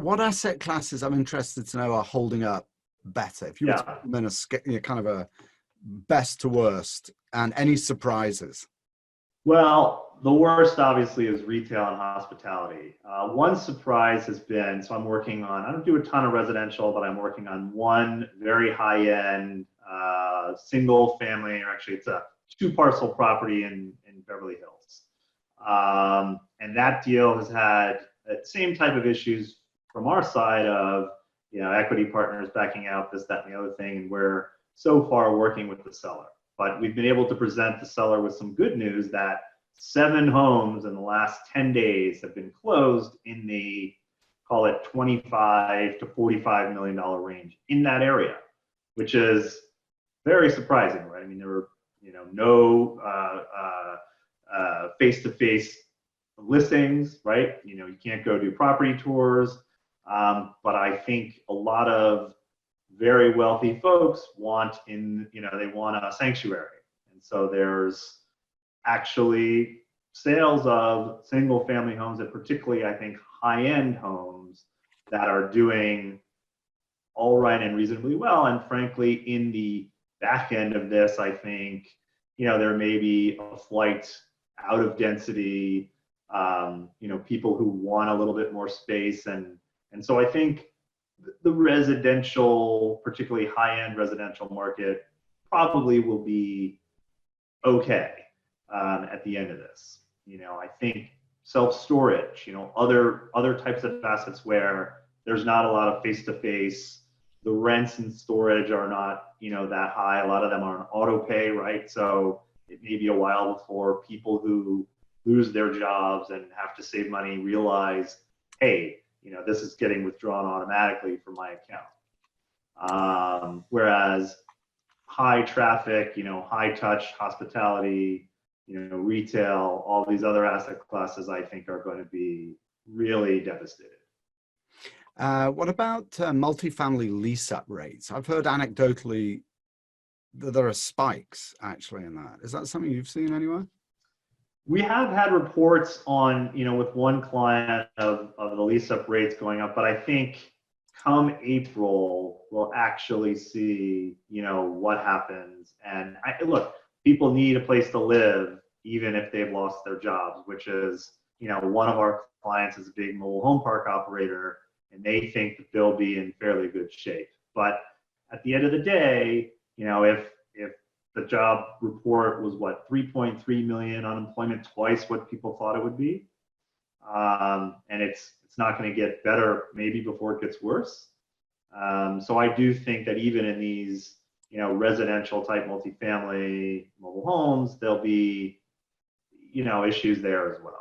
what asset classes, I'm interested to know, are holding up better? If you were to Yeah. put them in kind of a best to worst, and any surprises? Well, the worst obviously is retail and hospitality. One surprise has been, so I'm working on, I don't do a ton of residential, but I'm working on one very high-end single family, or actually it's a 2-parcel property in Beverly Hills. And that deal has had the same type of issues from our side of, equity partners backing out, this, that, and the other thing, and we're so far working with the seller. But we've been able to present the seller with some good news that 7 homes in the last 10 days have been closed in the, call it $25 to $45 million range in that area, which is very surprising, right? I mean, there were, no face-to-face listings, right? You can't go do property tours. But I think a lot of very wealthy folks want they want a sanctuary. And so there's actually sales of single family homes, and particularly I think high-end homes, that are doing all right and reasonably well. And frankly, in the back end of this, I think, there may be a flight out of density, people who want a little bit more space. And so I think the residential, particularly high-end residential market, probably will be okay at the end of this. I think self-storage, other types of assets where there's not a lot of face-to-face, the rents and storage are not, that high. A lot of them are on auto pay, right? So it may be a while before people who lose their jobs and have to save money realize, hey, this is getting withdrawn automatically from my account. Whereas high traffic, high touch hospitality, retail, all these other asset classes, I think are going to be really devastated. What about multifamily lease-up rates? I've heard anecdotally that there are spikes actually in that. Is that something you've seen anywhere? We have had reports on, with one client of the lease-up rates going up, but I think come April, we'll actually see, what happens. And look, people need a place to live, even if they've lost their jobs, which is, one of our clients is a big mobile home park operator, and they think that they'll be in fairly good shape. But at the end of the day, if the job report was 3.3 million unemployment, twice what people thought it would be, and it's not going to get better maybe before it gets worse. So I do think that even in these residential type multifamily mobile homes, there'll be issues there as well.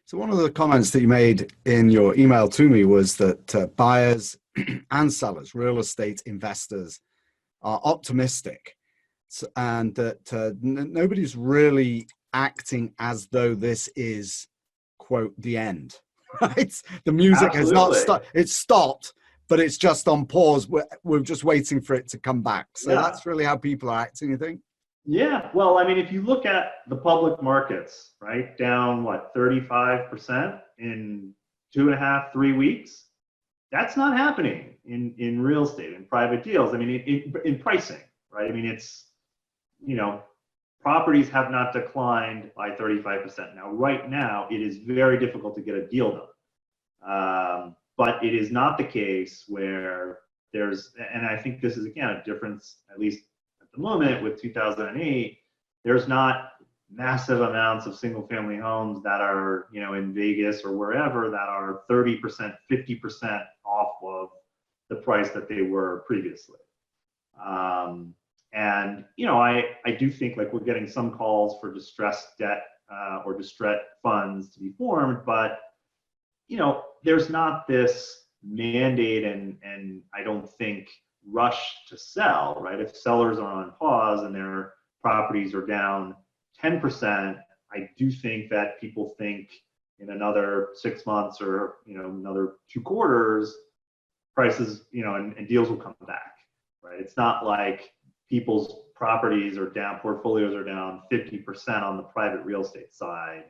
So one of the comments that you made in your email to me was that buyers and sellers, real estate investors, are optimistic, and that nobody's really acting as though this is, quote, the end, right? The music has not stopped. It's stopped, but it's just on pause. We're just waiting for it to come back. So that's really how people are acting, you think? Yeah. Well, I mean, if you look at the public markets, right, down 35% in 2.5, 3 weeks, that's not happening in real estate, in private deals. I mean, in pricing, right? I mean, it's, properties have not declined by 35%. Now, right now, it is very difficult to get a deal done. But it is not the case where and I think this is, again, a difference, at least at the moment with 2008, there's not massive amounts of single family homes that are, in Vegas or wherever, that are 30%, 50% off of the price that they were previously. And, I do think we're getting some calls for distressed debt or distressed funds to be formed, but, there's not this mandate and I don't think rush to sell, right? If sellers are on pause and their properties are down 10%, I do think that people think in another 6 months or, another 2 quarters, prices, and deals will come back, right? It's not like people's properties are down, portfolios are down 50% on the private real estate side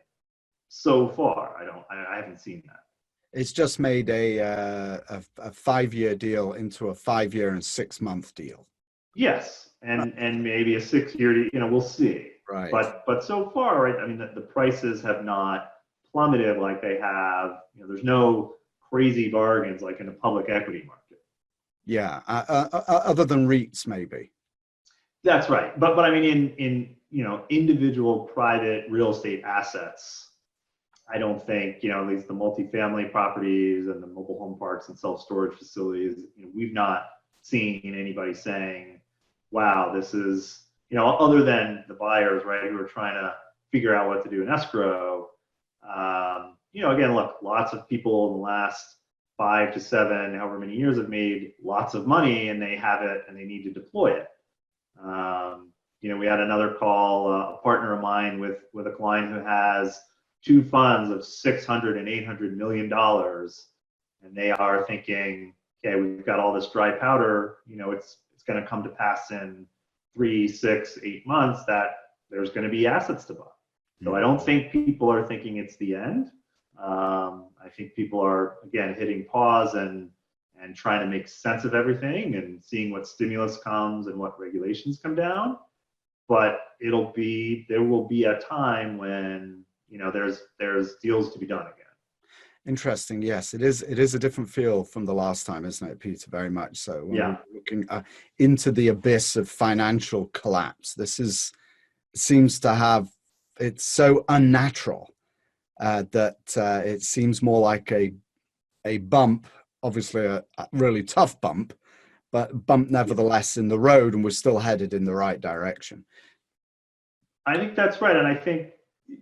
so far. I haven't seen that. It's just made a 5-year deal into a 5-year and 6-month deal. Yes, and maybe a 6-year, we'll see. Right. But so far, right, I mean, the prices have not plummeted like they have. There's no crazy bargains like in the public equity market. Yeah, other than REITs, maybe. That's right. But I mean, in individual private real estate assets, I don't think, at least the multifamily properties and the mobile home parks and self-storage facilities, we've not seen anybody saying, wow, this is, other than the buyers, right, who are trying to figure out what to do in escrow. Again, look, lots of people in the last 5 to 7, however many years, have made lots of money, and they have it and they need to deploy it. We had another call, a partner of mine with a client who has 2 funds of $600 and $800 million, and they are thinking, okay, we've got all this dry powder. It's going to come to pass in 3, 6, 8 months that there's going to be assets to buy. So I don't think people are thinking it's the end. I think people are, again, hitting pause and trying to make sense of everything and seeing what stimulus comes and what regulations come down. But there will be a time when there's deals to be done again. Interesting. Yes, it is a different feel from the last time, isn't it, Peter? Very much so. When we're looking into the abyss of financial collapse, seems to have, it's so unnatural that it seems more like a bump, obviously a really tough bump, but bump nevertheless in the road, and we're still headed in the right direction. I think that's right. And I think,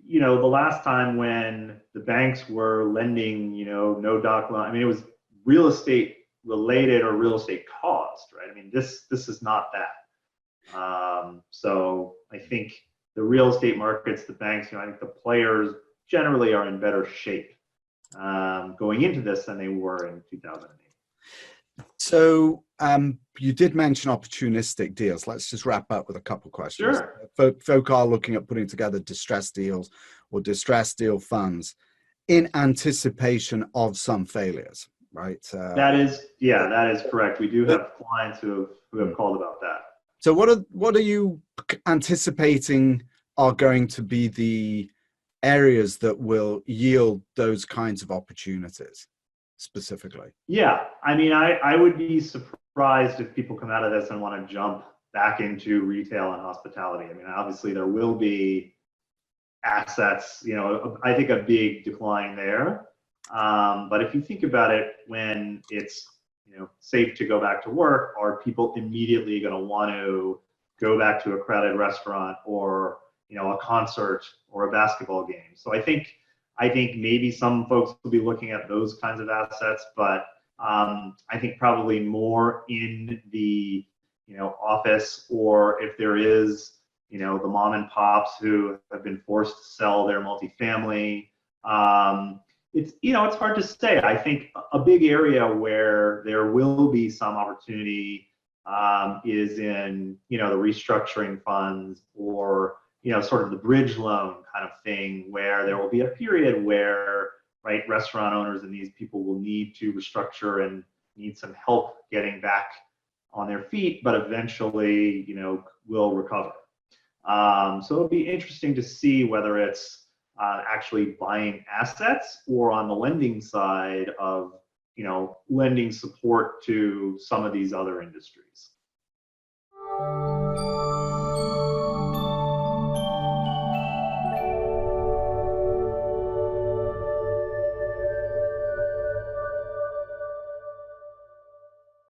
the last time when the banks were lending, no doc loan, I mean, it was real estate related or real estate caused, right? I mean, this is not that. So I think the real estate markets, the banks, I think the players generally are in better shape going into this than they were in 2008. So you did mention opportunistic deals. Let's just wrap up with a couple questions. Sure. Folk are looking at putting together distressed deals or distressed deal funds in anticipation of some failures, right? That is correct. We do have clients who have called about that. So what are you anticipating are going to be the areas that will yield those kinds of opportunities specifically? Yeah, I mean, I would be surprised if people come out of this and want to jump back into retail and hospitality. I mean, obviously there will be assets, I think a big decline there. But if you think about it, when it's safe to go back to work, are people immediately going to want to go back to a crowded restaurant or a concert or a basketball game? So I think maybe some folks will be looking at those kinds of assets, but I think probably more in the office, or if there is the mom and pops who have been forced to sell their multifamily. It's hard to say. I think a big area where there will be some opportunity is in the restructuring funds, or sort of the bridge loan kind of thing, where there will be a period where, right, restaurant owners and these people will need to restructure and need some help getting back on their feet, but eventually, will recover. So it'll be interesting to see whether it's actually buying assets or on the lending side of, lending support to some of these other industries.